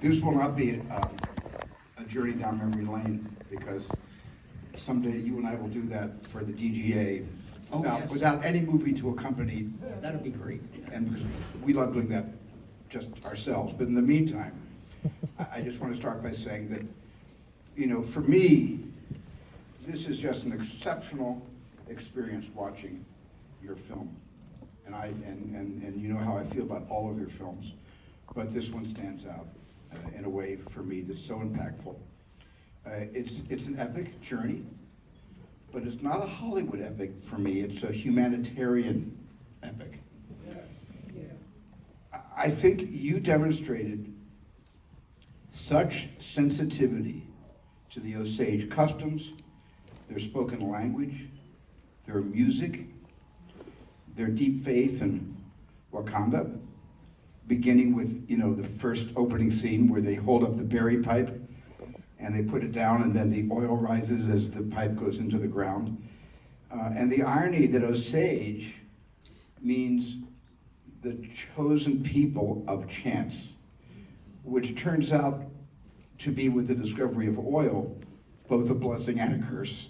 This will not be a journey down memory lane, because someday you and I will do that for the DGA without any movie to accompany. That'd be great. And because we love doing that just ourselves. But in the meantime, I just want to start by saying that, you know, for me, this is just an exceptional experience watching your film. And you know how I feel about all of your films, but this one stands out in a way for me that's so impactful. It's an epic journey, but it's not a Hollywood epic for me. It's a humanitarian epic. I think you demonstrated such sensitivity to the Osage customs, their spoken language, their music, their deep faith in Wakanda, beginning with, you know, the first opening scene where they hold up the berry pipe and they put it down, and then the oil rises as the pipe goes into the ground. And the irony that Osage means the chosen people of chance, which turns out to be, with the discovery of oil, both a blessing and a curse.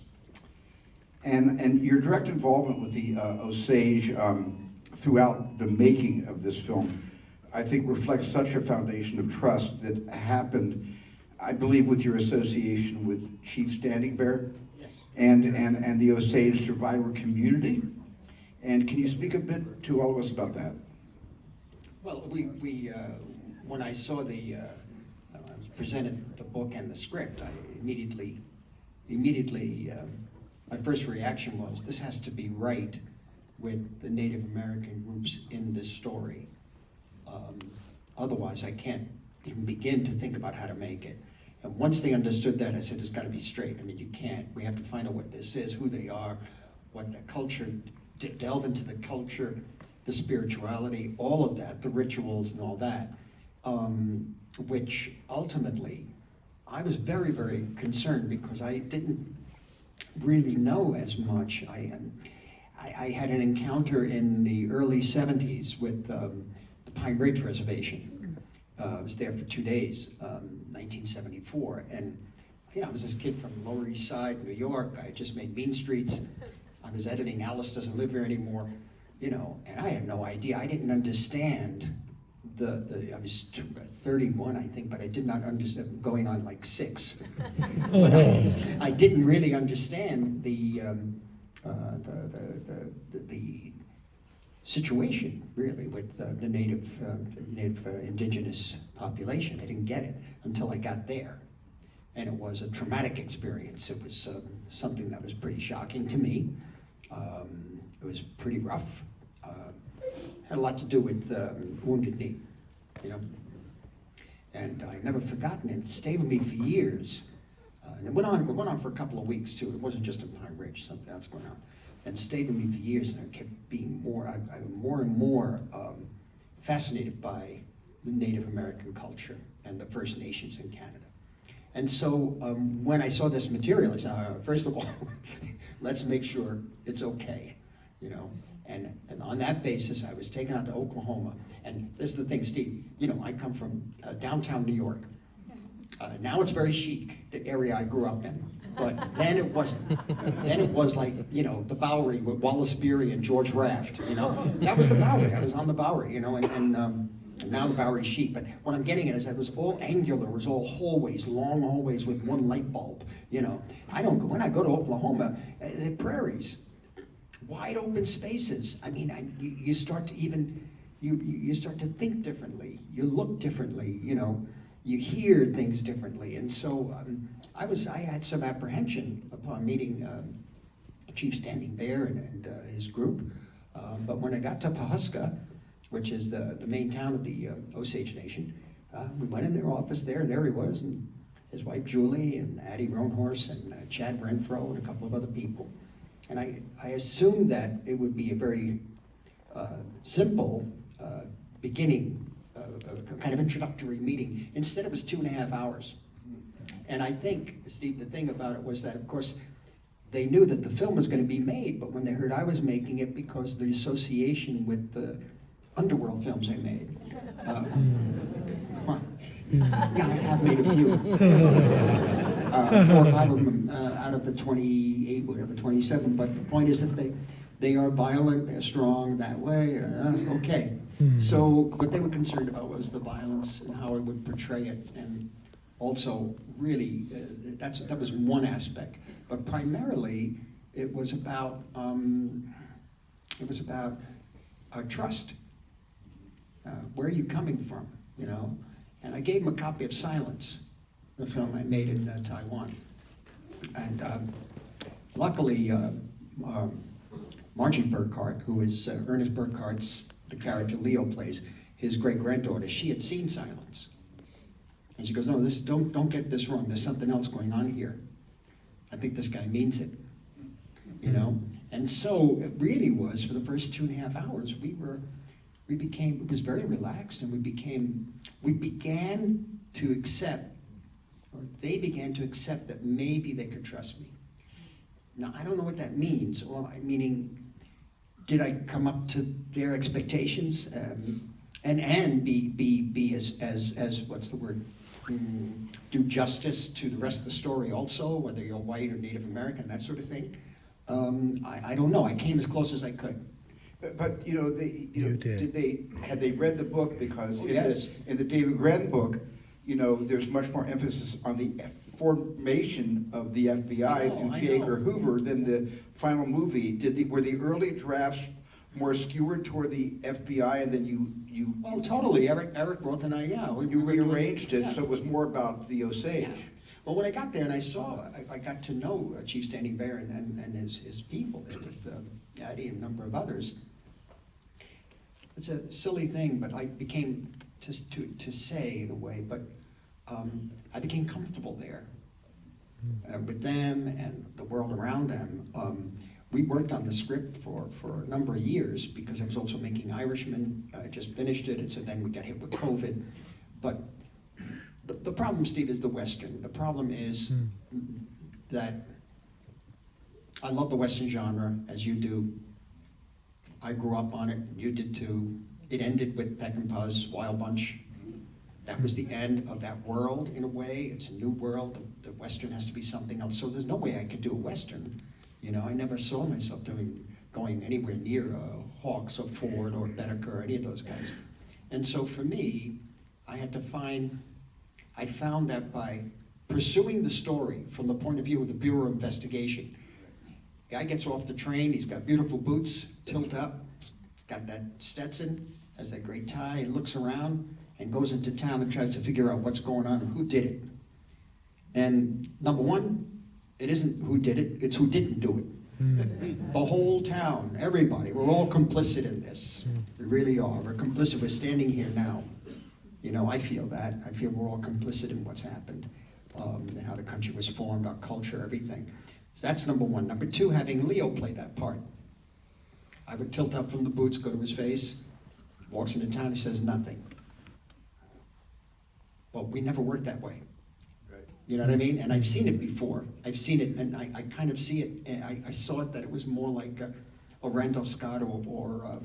And your direct involvement with the Osage throughout the making of this film, I think, reflects such a foundation of trust that happened, I believe, with your association with Chief Standing Bear. Yes. And the Osage survivor community. And can you speak a bit to all of us about that? Well, we when I saw the presented the book and the script, I immediately, my first reaction was, this has to be right with the Native American groups in this story. Otherwise, I can't even begin to think about how to make it. And once they understood that, I said, it's got to be straight. I mean, you can't. We have to find out what this is, who they are, what the culture, delve into the culture, the spirituality, all of that, the rituals and all that, which ultimately, I was very, very concerned because I didn't really know as much. I had an encounter in the early 70s with the Pine Ridge Reservation. I was there for 2 days, 1974, and you know, I was this kid from Lower East Side, New York. I had just made Mean Streets. I was editing Alice Doesn't Live Here Anymore, you know, and I had no idea. I didn't understand I was 31, I think, but I did not understand, going on like 6. But I didn't really understand the situation, really, with the native indigenous population. I didn't get it until I got there. And it was a traumatic experience. It was something that was pretty shocking to me. It was pretty rough. Had a lot to do with Wounded Knee, you know. And I've never forgotten it. It stayed with me for years. And it went on for a couple of weeks too. It wasn't just in Pine Ridge, something else going on. And stayed with me for years, and I kept being more and more fascinated by the Native American culture and the First Nations in Canada. And so when I saw this material, I said, first of all, let's make sure it's okay, you know. And on that basis, I was taken out to Oklahoma. And this is the thing, Steve, you know, I come from downtown New York. Now it's very chic, the area I grew up in. But then it wasn't. Then it was like, you know, the Bowery with Wallace Beery and George Raft, you know. That was the Bowery. I was on the Bowery, you know, and now the Bowery's chic. But what I'm getting at is that it was all angular. It was all hallways, long hallways with one light bulb, you know. When I go to Oklahoma, prairies, wide open spaces. I mean, you start to even, you start to think differently. You look differently, you know. You hear things differently. And so I had some apprehension upon meeting Chief Standing Bear and his group. But when I got to Pawhuska, which is the main town of the Osage Nation, we went in their office there he was, and his wife Julie, and Addie Roanhorse, and Chad Renfro, and a couple of other people. And I assumed that it would be a very simple beginning, a kind of introductory meeting. Instead, it was 2.5 hours. And I think, Steve, the thing about it was that, of course, they knew that the film was going to be made, but when they heard I was making it, because the association with the underworld films I made, Yeah, I have made a few. 4 or 5 of them out of the 28, whatever, 27. But the point is that they are violent, they're strong that way. Okay. So what they were concerned about was the violence and how I would portray it, and also really that was one aspect. But primarily it was about trust. Where are you coming from? You know. And I gave him a copy of Silence, the film I made in Taiwan. And luckily, Margie Burkhart, who is Ernest Burkhart's, the character Leo plays, his great-granddaughter, she had seen Silence. And she goes, no, don't get this wrong. There's something else going on here. I think this guy means it, you know? And so it really was, for the first 2.5 hours, it was very relaxed, and we began to accept, or they began to accept that maybe they could trust me. Now, I don't know what that means. Well, meaning, did I come up to their expectations, and be as what's the word? Do justice to the rest of the story also, whether you're white or Native American, that sort of thing. I don't know. I came as close as I could. But you know, had they read the book? Because yes. in the David Grenn book, you know, there's much more emphasis on the formation of the FBI through J. Edgar Hoover than the final movie. Were the early drafts more skewered toward the FBI, and then you? Well, totally. Eric wrote, and you rearranged it, so it was more about the Osage. Yeah. Well, when I got there and I got to know Chief Standing Bear and his people there with Addie and a number of others. It's a silly thing, but I became, to say in a way, but I became comfortable there with them and the world around them. We worked on the script for a number of years because I was also making Irishman. I just finished it, and so then we got hit with COVID. But the problem, Steve, is the Western. The problem is that I love the Western genre, as you do. I grew up on it, you did too. It ended with Peck and Puz, Wild Bunch. That was the end of that world, in a way. It's a new world. The Western has to be something else. So there's no way I could do a Western. You know, I never saw myself going anywhere near Hawks or Ford or Bedecker or any of those guys. And so for me, I found that by pursuing the story from the point of view of the Bureau of Investigation, guy gets off the train, he's got beautiful boots, tilt up, got that Stetson, has that great tie, he looks around and goes into town and tries to figure out what's going on and who did it. And number one, it isn't who did it, it's who didn't do it. The whole town, everybody, we're all complicit in this. We really are. We're complicit. We're standing here now. You know, I feel that. I feel we're all complicit in what's happened, and how the country was formed, our culture, everything. So that's number one. Number two, having Leo play that part. I would tilt up from the boots, go to his face, walks into town, he says nothing. Well, we never worked that way. Right. You know what I mean? And I've seen it before. I've seen it, and I kind of see it, and I saw it that it was more like a Randolph Scott or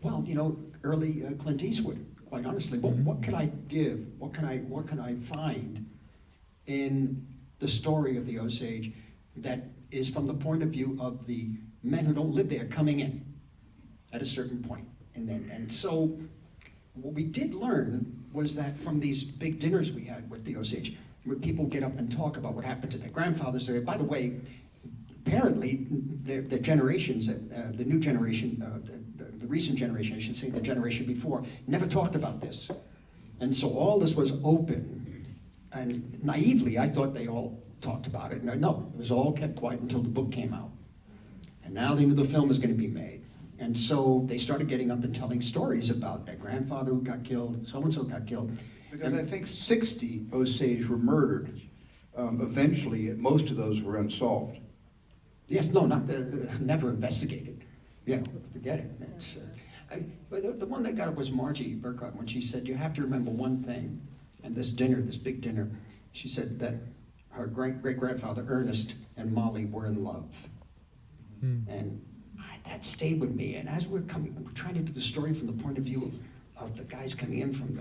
well, you know, early Clint Eastwood, quite honestly. What can I give? What can I find in the story of the Osage that is from the point of view of the men who don't live there coming in at a certain point? And so what we did learn was that from these big dinners we had with the Osage, where people get up and talk about what happened to their grandfathers there. By the way, apparently the generations, the new generation, the recent generation, I should say, the generation before, never talked about this. And so all this was open, and naively I thought they all talked about it. No, it was all kept quiet until the book came out. And now they knew the film was going to be made. And so they started getting up and telling stories about their grandfather who got killed, so-and-so got killed. Because I think 60 Osage were murdered eventually, and most of those were unsolved. Yes, no, never investigated. You know, forget it. It's, but the one that got it was Margie Burkhart, when she said, you have to remember one thing, and this dinner, this big dinner, she said that her great-grandfather, Ernest, and Molly were in love. And that stayed with me. And as we're trying to do the story from the point of view of the guys coming in from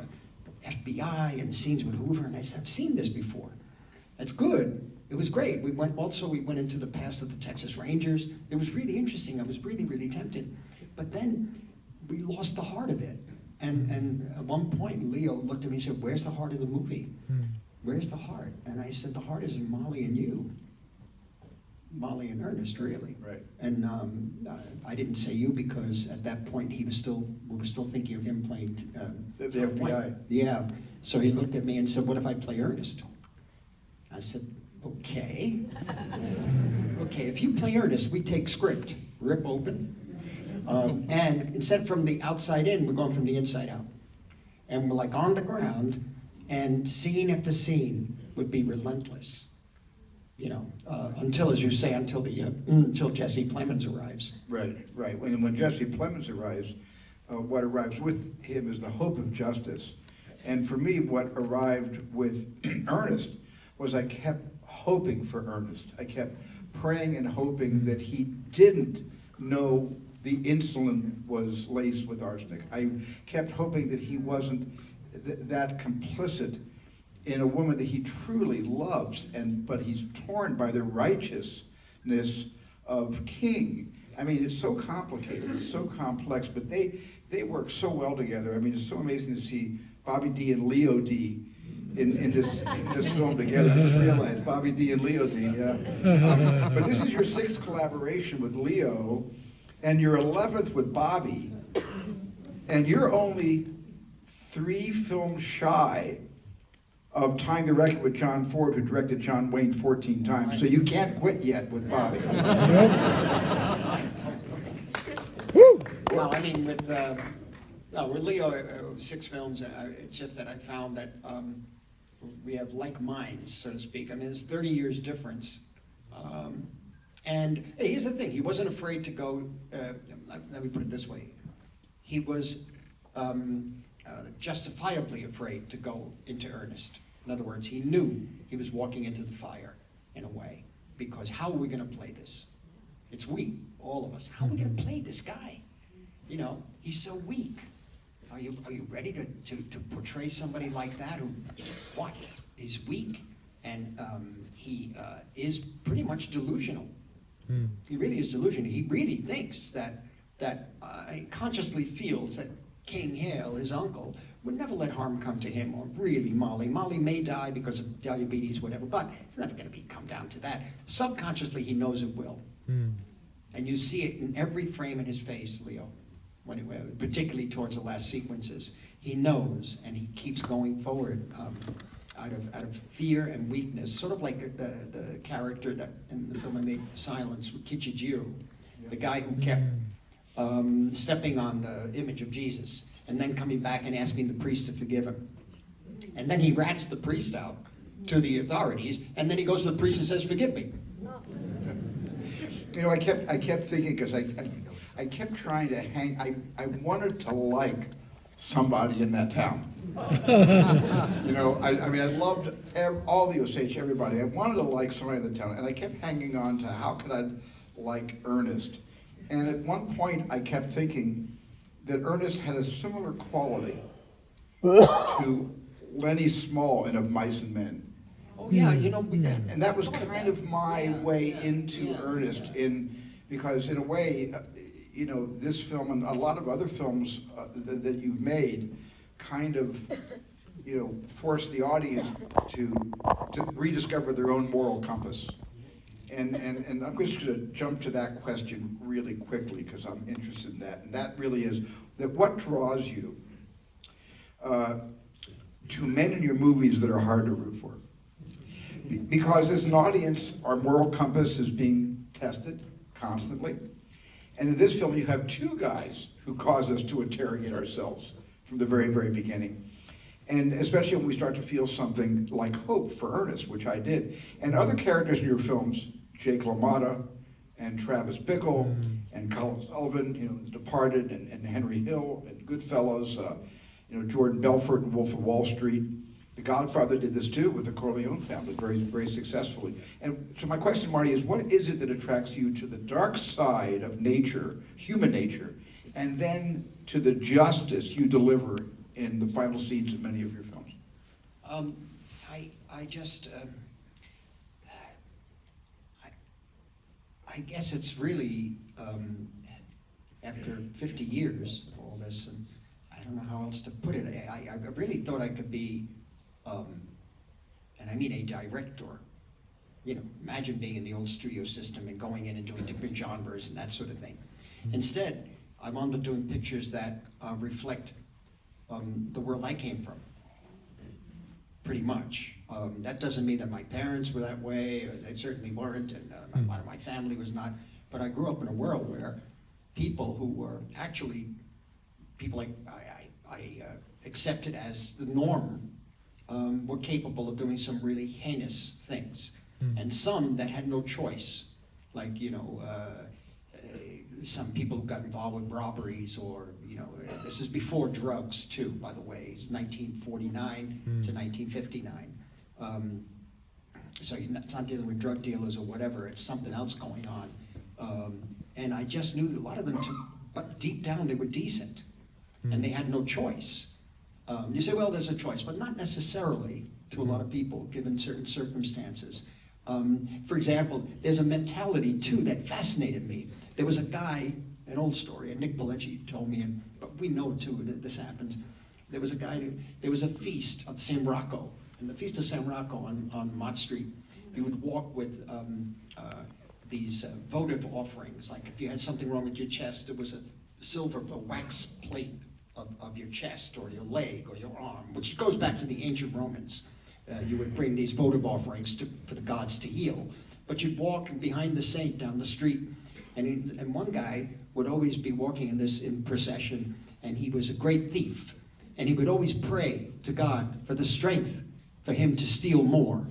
FBI and scenes with Hoover, and I said, I've seen this before. It's good. It was great. We went into the past of the Texas Rangers. It was really interesting. I was really, really tempted. But then we lost the heart of it. And at one point, Leo looked at me and said, where's the heart of the movie? Where's the heart? And I said, the heart is in Molly and you. Molly and Ernest, really. Right. And I didn't say you because at that point we were still thinking of him playing The FBI. Yeah. So he looked at me and said, what if I play Ernest? I said, okay. Okay, if you play Ernest, we take script, rip open. And instead from the outside in, we're going from the inside out. And we're like on the ground, and scene after scene would be relentless. You know, until, as you say, until Jesse Plemons arrives. Right, right. When Jesse Plemons arrives, what arrives with him is the hope of justice. And for me, what arrived with Ernest was I kept hoping for Ernest. I kept praying and hoping that he didn't know the insulin was laced with arsenic. I kept hoping that he wasn't that complicit in a woman that he truly loves, but he's torn by the righteousness of King. I mean, it's so complicated, it's so complex, but they work so well together. I mean, it's so amazing to see Bobby D and Leo D in this film together. I just realized Bobby D and Leo D. But this is your 6th collaboration with Leo, and your 11th with Bobby, and you're only 3 films shy of tying the record with John Ford, who directed John Wayne 14 times. So you can't quit yet with Bobby. Well, I mean, with Leo, 6 films, it's just that I found that we have like minds, so to speak. I mean, there's 30 years difference. And hey, here's the thing, he wasn't afraid to go, let me put it this way. He was justifiably afraid to go into Ernest. In other words, he knew he was walking into the fire, in a way, because how are we going to play this? It's we, all of us. How are we going to play this guy? You know, he's so weak. Are you ready to portray somebody like that who, what? He's weak, and he is pretty much delusional. He really is delusional. He really thinks that consciously feels that King Hale, his uncle, would never let harm come to him, or really Molly. Molly may die because of diabetes, whatever, but it's never going to come down to that. Subconsciously, he knows it will. And you see it in every frame in his face, Leo, particularly towards the last sequences. He knows, and he keeps going forward out of fear and weakness, sort of like the character that in the film I made, Silence, with Kichijiro, the guy who kept stepping on the image of Jesus, and then coming back and asking the priest to forgive him. And then he rats the priest out to the authorities, and then he goes to the priest and says, forgive me. You know, I kept thinking, because I kept trying to hang, I wanted to like somebody in that town. You know, I mean, I loved all the Osage, everybody. I wanted to like somebody in the town, and I kept hanging on to how could I like Ernest. And at one point, I kept thinking that Ernest had a similar quality to Lenny Small in Of Mice and Men. Oh yeah, you know, And that was kind of my way into Ernest, because in a way, you know, this film and a lot of other films that you've made kind of, you know, force the audience to rediscover their own moral compass. And I'm just going to jump to that question really quickly, because I'm interested in that. And that really is that what draws you to men in your movies that are hard to root for? Because as an audience, our moral compass is being tested constantly. And in this film, you have 2 guys who cause us to interrogate ourselves from the very, very beginning. And especially when we start to feel something like hope for Ernest, which I did. And other characters in your films, Jake LaMotta and Travis Bickle and Colin Sullivan, you know, The Departed and Henry Hill and Goodfellas, you know, Jordan Belfort and Wolf of Wall Street. The Godfather did this too with the Corleone family very, very successfully. And so my question, Marty, is what is it that attracts you to the dark side of nature, human nature, and then to the justice you deliver in the final scenes of many of your films? I just, I guess it's really, after 50 years of all this, and I don't know how else to put it, I really thought I could be, and I mean a director. You know, imagine being in the old studio system and going in and doing different genres and that sort of thing. Instead, I wound up doing pictures that reflect the world I came from, pretty much. That doesn't mean that my parents were that way, or they certainly weren't, and a lot of my family was not, but I grew up in a world where people who were actually, people like I accepted as the norm, were capable of doing some really heinous things. And some that had no choice, like, you know, some people who got involved with robberies, or, you know, this is before drugs too, by the way. It's 1949 to 1959. So it's not dealing with drug dealers or whatever, it's something else going on. And I just knew that a lot of them, but deep down they were decent, and they had no choice. You say, well, there's a choice, but not necessarily to a lot of people, given certain circumstances. For example, there's a mentality too that fascinated me. There was a guy, an old story, and Nick Pileggi told me, but we know too that this happens. There was a guy, there was a feast of San Rocco, and the Feast of San Rocco on Mott Street, you would walk with these votive offerings. Like if you had something wrong with your chest, there was a wax plate of your chest or your leg or your arm, which goes back to the ancient Romans. You would bring these votive offerings for the gods to heal. But you'd walk behind the saint down the street, and one guy would always be walking in procession, and he was a great thief. And he would always pray to God for the strength for him to steal more.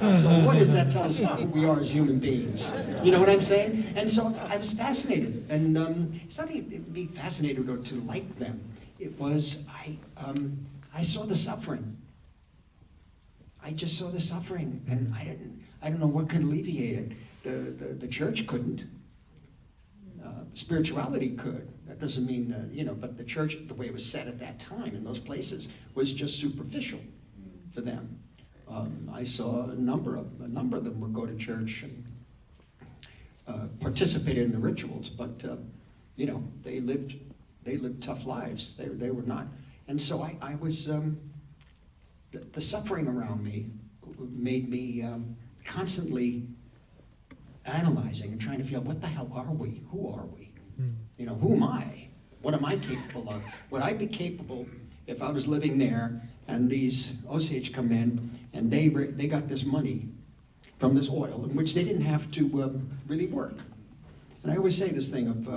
So what does that tell us about who we are as human beings? You know what I'm saying? And so I was fascinated. And it's not even being fascinated or to like them. It was, I saw the suffering. I just saw the suffering, and I don't know what could alleviate it. The church couldn't. Spirituality could. That doesn't mean, you know, but the church, the way it was set at that time in those places, was just superficial for them. I saw a number of them would go to church and participated in the rituals, but you know, they lived tough lives. They were not. And so I was, the suffering around me made me constantly analyzing and trying to feel, what the hell are we? Who are we? You know, who am I? What am I capable of? Would I be capable if I was living there and these Osage come in and they got this money from this oil in which they didn't have to really work? And I always say this thing of,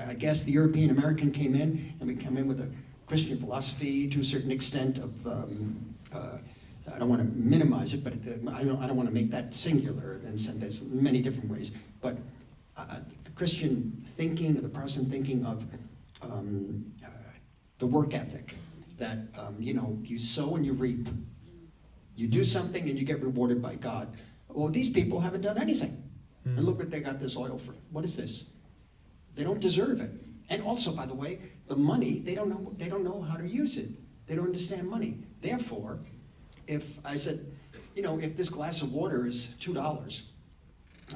I guess the European American came in, and we come in with a Christian philosophy to a certain extent of, I don't want to minimize it, but I don't want to make that singular, and there's many different ways, but the Christian thinking, or the Protestant thinking of the work ethic, that, you know, you sow and you reap. You do something and you get rewarded by God. Well, these people haven't done anything. And look what they got this oil for. What is this? They don't deserve it. And also, by the way, the money, they don't know how to use it. They don't understand money. Therefore, if I said, you know, if this glass of water is $2,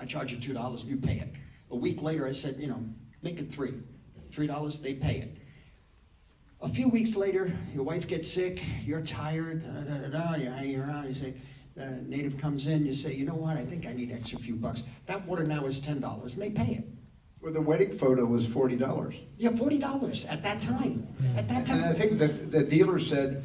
I charge you $2, you pay it. A week later, I said, you know, make it $3, they pay it. A few weeks later, your wife gets sick, you're tired, you're hanging around, you say, the native comes in, you say, you know what, I think I need an extra few bucks. That water now is $10, and they pay it. Well, the wedding photo was $40. Yeah, $40 at that time. At that time. And I think that the dealer said,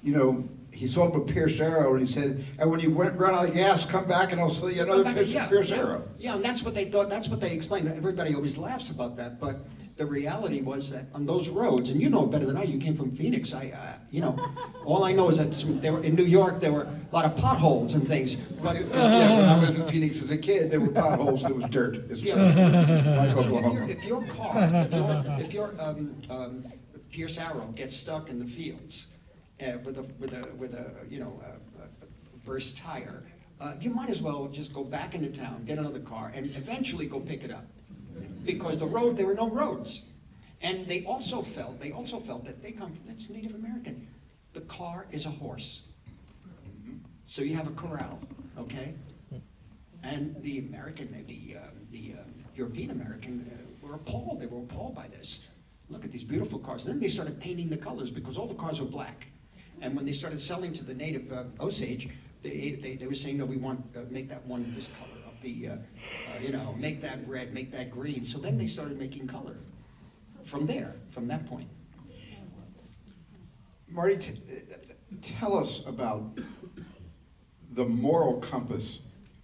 you know, he sold him a Pierce Arrow, and he said, and when you run out of gas, come back and I'll sell you another Pierce Arrow. Yeah, and that's what they thought, that's what they explained. Everybody always laughs about that, but the reality was that on those roads, and you know better than I, you came from Phoenix, you know, all I know is that there were, in New York, there were a lot of potholes and things. But, yeah, when I was in Phoenix as a kid, there were potholes and it was dirt. Yeah, like Oklahoma. if your Pierce Arrow gets stuck in the fields with a you know a burst tire, you might as well just go back into town, get another car, and eventually go pick it up, because there were no roads. And they also felt that they come from, it's Native American. The car is a horse. So you have a corral, okay? And the American, the European American were appalled. They were appalled by this. Look at these beautiful cars. Then they started painting the colors because all the cars were black. And when they started selling to the native Osage, they were saying, no, we want make that one this color of the, make that red, make that green. So then they started making color from that point. Marty, tell us about the moral compass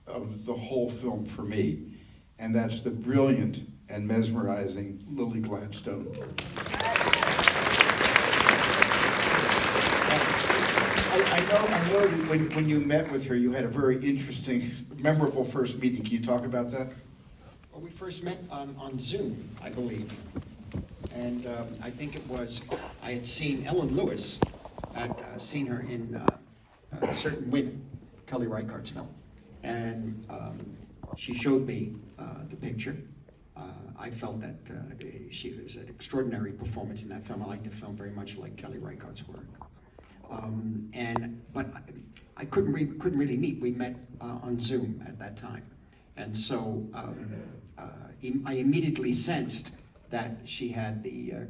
of the whole film for me, and that's the brilliant and mesmerizing Lily Gladstone. I know that when you met with her, you had a very interesting, memorable first meeting. Can you talk about that? Well, we first met on Zoom, I believe. And I think it was, I had seen Ellen Lewis, I'd seen her in Certain Women, Kelly Reichardt's film. And she showed me the picture. I felt that she was an extraordinary performance in that film. I liked the film very much, like Kelly Reichardt's work. But I couldn't really meet. We met on Zoom at that time. And so I immediately sensed that she had the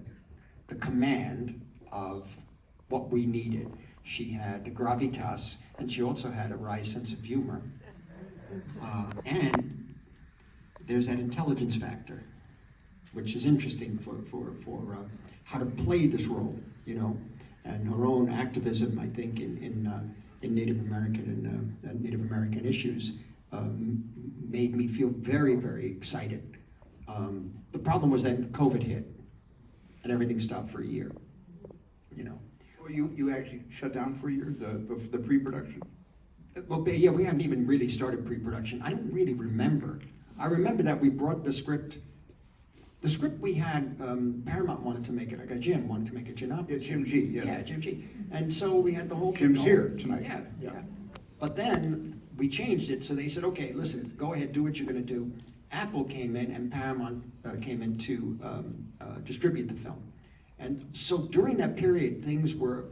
command of what we needed. She had the gravitas, and she also had a wry sense of humor. And there's that intelligence factor, which is interesting for how to play this role, and her own activism, I think, in Native American and Native American issues made me feel very, very excited. The problem was then COVID hit, and everything stopped for a year. Well, you actually shut down for a year, the pre-production? Well, yeah, we hadn't even really started pre-production. I don't really remember. I remember that we brought the script. The script we had, Paramount wanted to make it. I got Jim wanted to make it. Yeah, Jim G. Yeah. Yeah, Jim G. And so we had the whole. Jim's here tonight. Yeah. But then we changed it. So they said, okay, listen, go ahead, do what you're going to do. Apple came in and Paramount came in to distribute the film. And so during that period, things were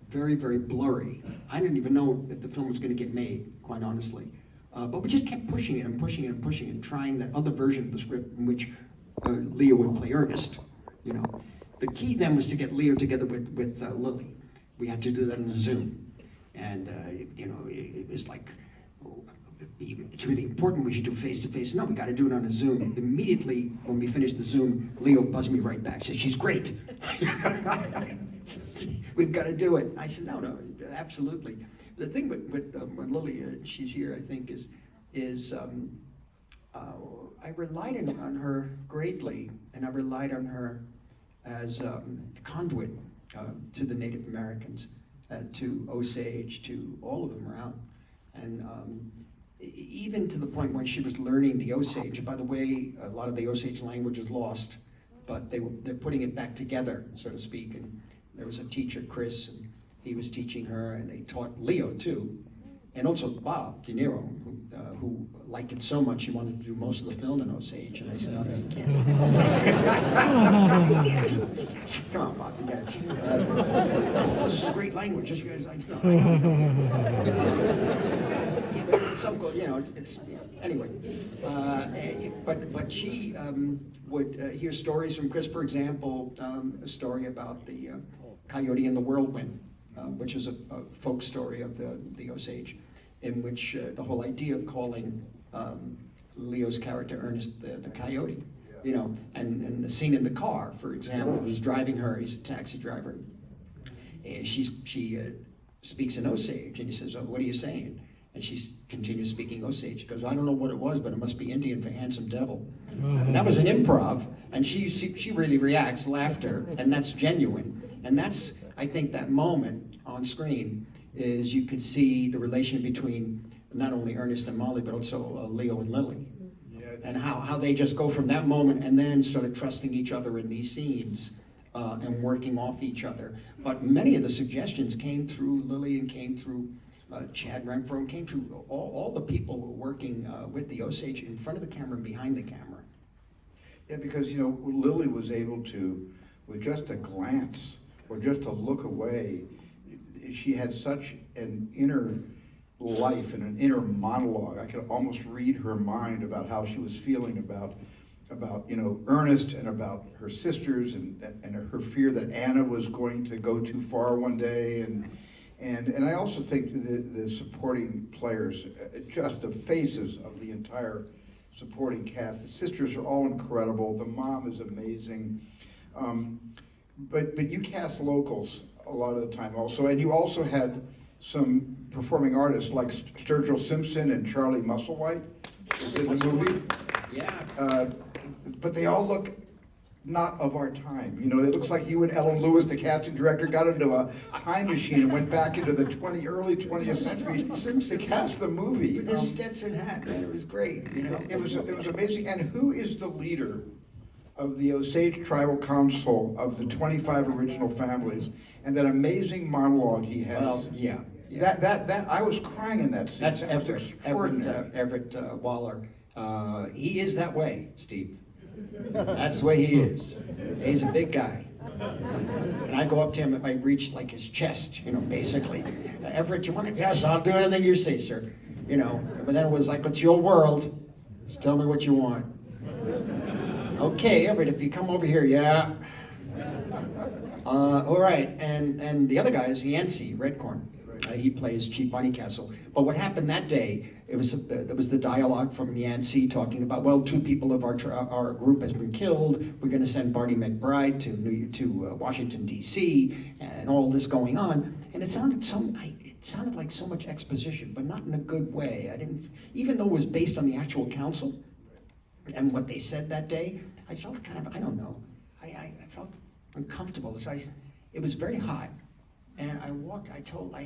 very, very blurry. I didn't even know if the film was going to get made, quite honestly. But we just kept pushing it and pushing it and pushing it, and trying that other version of the script in which Leo would play Ernest. The key then was to get Leo together with Lily. We had to do that on Zoom, and it was like, it's really important. We should do face to face. No, we got to do it on a Zoom. Immediately when we finished the Zoom, Leo buzzed me right back. Said, "She's great. We've got to do it." I said, "No, absolutely." The thing with Lily, she's here, I think, is I relied on her greatly, and I relied on her as a conduit to the Native Americans, to Osage, to all of them around. And even to the point when she was learning the Osage. By the way, a lot of the Osage language is lost, but they're putting it back together, so to speak. And there was a teacher, Chris, and he was teaching her, and they taught Leo too. And also Bob De Niro, who liked it so much he wanted to do most of the film in Osage. And I said, no, you can't. Come on, Bob, you get it. This is a great language. Just you guys, yeah, but it's so cool, anyway. But she would hear stories from Chris, for example, a story about the coyote and the whirlwind. Which is a folk story of the Osage, in which the whole idea of calling Leo's character Ernest the coyote, and the scene in the car, for example, he's driving her, he's a taxi driver, and she speaks in Osage, and he says, "Oh, what are you saying?" And she continues speaking Osage. She goes, "I don't know what it was, but it must be Indian for handsome devil." And that was an improv, and she really reacts, laughter, and that's genuine. And that's, I think, that moment on screen is you could see the relation between not only Ernest and Molly, but also Leo and Lily. Yeah. And how they just go from that moment and then sort of trusting each other in these scenes and working off each other. But many of the suggestions came through Lily and came through Chad Renfro, and came through all the people who were working with the Osage in front of the camera and behind the camera. Yeah, because, you know, Lily was able to, with just a glance or just a look away, she had such an inner life and an inner monologue. I could almost read her mind about how she was feeling about you know, Ernest and about her sisters and her fear that Anna was going to go too far one day. And I also think the supporting players, just the faces of the entire supporting cast. The sisters are all incredible. The mom is amazing. But you cast locals a lot of the time also, and you also had some performing artists like Sturgill Simpson and Charlie Musselwhite is in the movie. Yeah. But they all look not of our time. You know, it looks like you and Ellen Lewis, the casting director, got into a time machine and went back into the early 20th century to cast the movie. With his Stetson hat, man, it was great. You know, it was amazing. And who is the leader of the Osage Tribal Council of the 25 original families? And that amazing monologue he has. Well, yeah. That I was crying in that scene. That's That was extraordinary. Everett Waller. He is that way, Steve. That's the way he is. He's a big guy. And I go up to him and I reach like his chest, you know, basically. Everett, you want it? Yes, I'll do anything you say, sir. You know, but then it was like, it's your world. Just tell me what you want. Okay, Everett, if you come over here, yeah. All right, and the other guy is Yancey Redcorn. He plays Chief Bonnycastle. But what happened that day, there was the dialogue from Yancey talking about, well, 2 people of our group has been killed. We're going to send Barney McBride to Washington D.C. and all this going on. And it sounded like so much exposition, but not in a good way. Even though it was based on the actual council and what they said that day, I felt kind of, I don't know, I felt uncomfortable. It was very hot. And I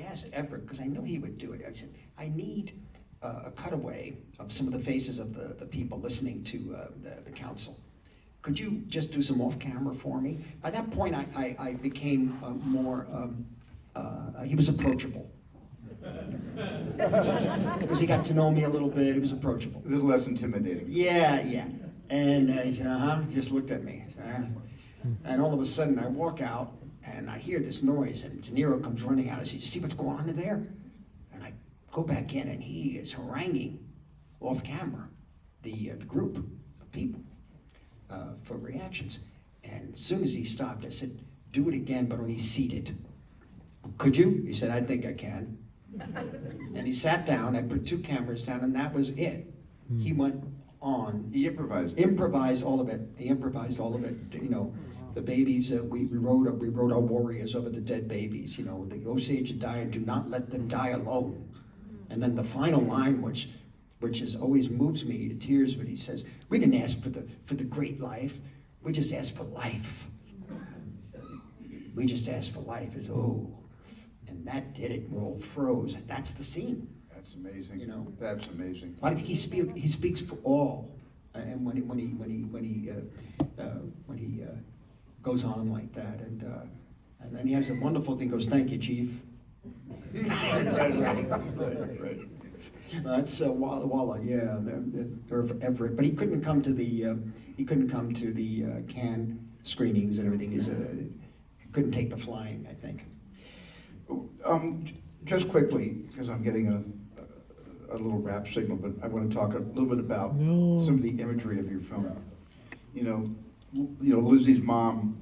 asked Everett, because I knew he would do it. I said, I need a cutaway of some of the faces of the people listening to the council. Could you just do some off camera for me? By that point, I became more, he was approachable. Because he got to know me a little bit, he was approachable. A little less intimidating. Yeah. And he said, he just looked at me. And all of a sudden, I walk out, and I hear this noise, and De Niro comes running out. I say, you see what's going on in there? And I go back in, and he is haranguing off camera the group of people for reactions. And as soon as he stopped, I said, do it again, but only seated. Could you? He said, I think I can. And he sat down. I put 2 cameras down, and that was it. He went on. He improvised. Improvised all of it. He improvised all of it. You know, the babies. We wrote our warriors over the dead babies. You know, the Osage are dying. Do not let them die alone. And then the final line, which always moves me to tears, when he says, "We didn't ask for the great life. We just asked for life. We just asked for life." Is and that did it. We all froze. That's the scene. That's amazing. You know, that's amazing. I think he speaks for all, and when he goes on like that, and then he has a wonderful thing. Goes, "Thank you, Chief." Right. That's Walla, yeah, or Everett, but he couldn't come to the Cannes screenings and everything. He couldn't take the flying, I think. Just quickly, because I'm getting a little rap signal, but I want to talk a little bit about some of the imagery of your film. You know, Lizzie's mom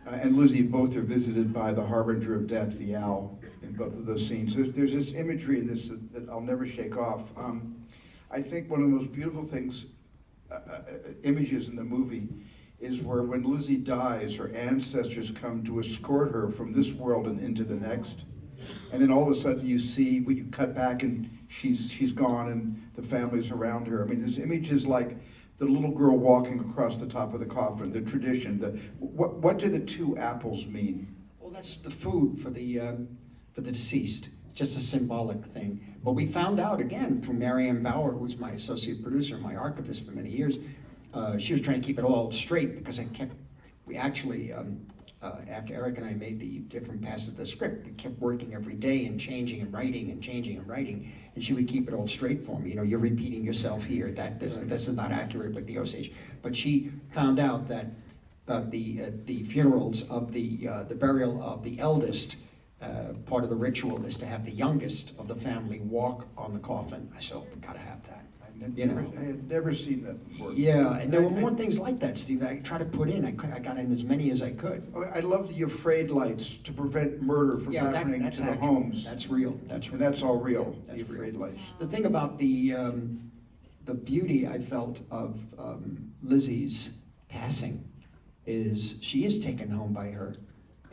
and Lizzie both are visited by the harbinger of death, the owl, in both of those scenes. There's this imagery in this that I'll never shake off. I think one of the most beautiful things, images in the movie, is where when Lizzie dies, her ancestors come to escort her from this world and into the next. And then all of a sudden you see, when you cut back and she's gone and the family's around her. I mean, there's images like the little girl walking across the top of the coffin, the tradition. What do the 2 apples mean? Well, that's the food for the deceased, just a symbolic thing. But we found out, again, through Marianne Bauer, who was my associate producer, my archivist for many years, she was trying to keep it all straight because I kept we actually, after Eric and I made the different passes of the script, we kept working every day and changing and writing and changing and writing, and she would keep it all straight for me. You know, you're repeating yourself here. This is not accurate with the Osage. But she found out that the funerals of the burial of the eldest, part of the ritual is to have the youngest of the family walk on the coffin. I said, oh, we gotta have that. You know? I had never seen that before. Yeah, and there were more things like that, Steve, that I tried to put in. I got in as many as I could. I love the afraid lights to prevent murder from happening that's to the actual. homes. That's real. That's real. And that's all real, That's the afraid real. lights. The thing about the beauty I felt of Lizzie's passing is she is taken home by her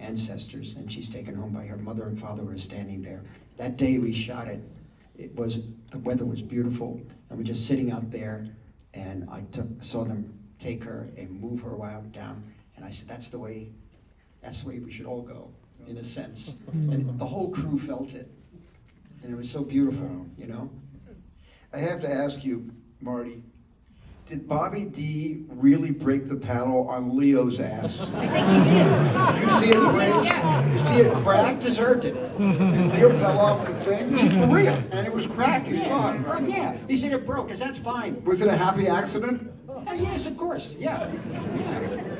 ancestors, and she's taken home by her mother and father who are standing there. That day we shot it, the weather was beautiful, and we're just sitting out there, and I saw them take her and move her down, and I said, that's the way we should all go, in a sense. And the whole crew felt it, and it was so beautiful, you know? I have to ask you, Marty, did Bobby D really break the paddle on Leo's ass? I think he did. Did you see it break? Yeah. You see it crack? Deserved it. And Leo fell off the thing? For real. And it was cracked, you saw it, Oh, right? yeah. He said it broke, because that's fine. Was it a happy accident? Oh, yes, of course. Yeah.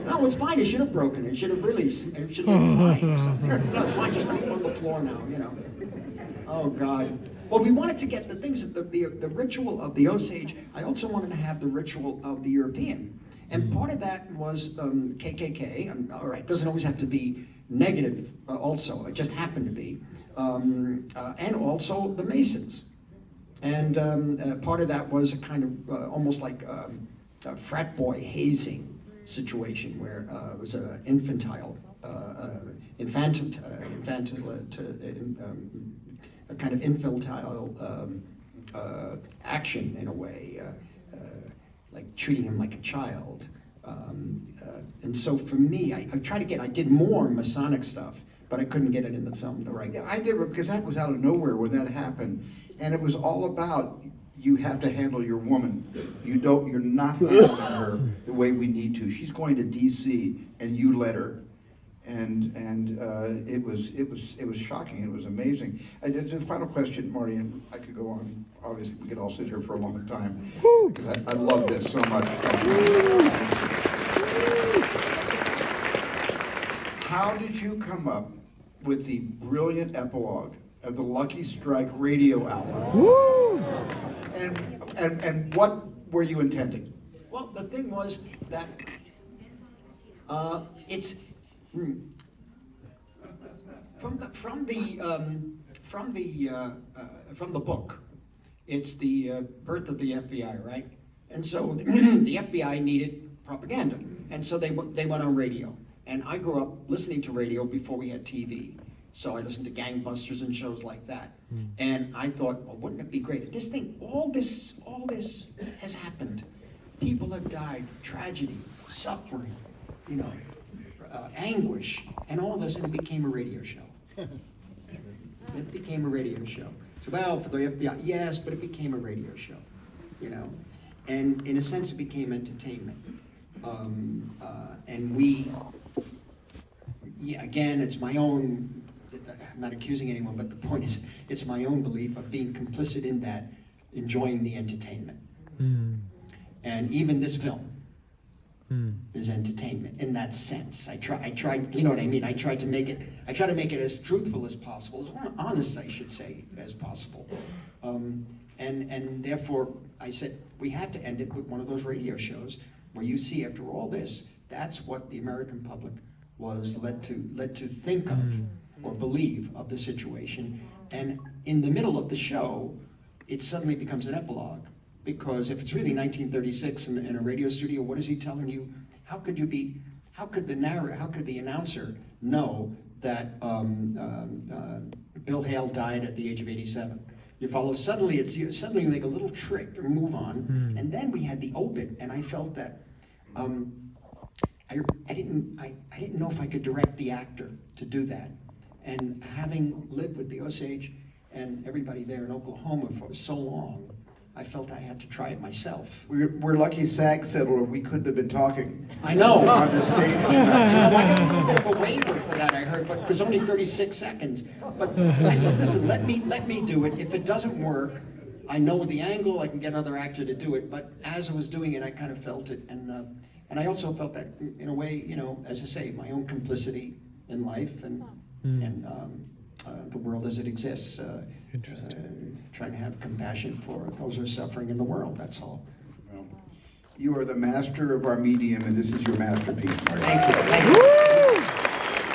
No, it's fine. It should have broken. It should have been fine or something. No, it's fine. Just leave it on the floor now, you know. Oh, God. Well, we wanted to get the things, the ritual of the Osage. I also wanted to have the ritual of the European. And part of that was KKK. All right, doesn't always have to be negative also. It just happened to be. And also the Masons. And part of that was a kind of almost like a frat boy hazing situation where it was an a kind of infantile action in a way, like treating him like a child. And so for me, I did more Masonic stuff, but I couldn't get it in the film the right way. Yeah, I did, because that was out of nowhere when that happened. And it was all about, you have to handle your woman. You're not handling her the way we need to. She's going to DC, and you let her. And it was shocking. It was amazing. Just a final question, Marty, and I could go on. Obviously, we could all sit here for a long time because I love this so much. How did you come up with the brilliant epilogue of the Lucky Strike radio album? And what were you intending? Well, the thing was that it's from the book. It's the birth of the FBI, right? And so the FBI needed propaganda, and so they went on radio. And I grew up listening to radio before we had TV. So I listened to Gangbusters and shows like that. And I thought, well, wouldn't it be great if all this has happened. People have died, tragedy, suffering, you know, anguish, and all this, and it became a radio show. It became a radio show. So, well, for the FBI, yes, but it became a radio show, you know. And in a sense, it became entertainment. And we, again, it's my own, I'm not accusing anyone, but the point is, it's my own belief of being complicit in that, enjoying the entertainment. And even this film is entertainment in that sense. I tried, you know what I mean? I try to make it as truthful as possible, as honest, I should say, as possible. And therefore, I said, we have to end it with one of those radio shows where you see, after all this, that's what the American public was led to think of or believe of the situation. And in the middle of the show, it suddenly becomes an epilogue. Because if it's really 1936 in a radio studio, what is he telling you? How could the announcer know that Bill Hale died at the age of 87? You follow? Suddenly you make a little trick or move on, and then we had the obit, and I felt that I didn't know if I could direct the actor to do that, and having lived with the Osage and everybody there in Oklahoma for so long, I felt I had to try it myself. We're lucky SAG said, or we couldn't have been talking I know. on the stage. I got a little bit of a waiver for that, I heard, but it was only 36 seconds. But I said, listen, let me do it. If it doesn't work, I know the angle, I can get another actor to do it. But as I was doing it, I kind of felt it. And I also felt that, in a way, you know, as I say, my own complicity in life and the world as it exists. Trying to have compassion for those who are suffering in the world, that's all. Well, you are the master of our medium, and this is your masterpiece, Marty. Thank you. Thank you.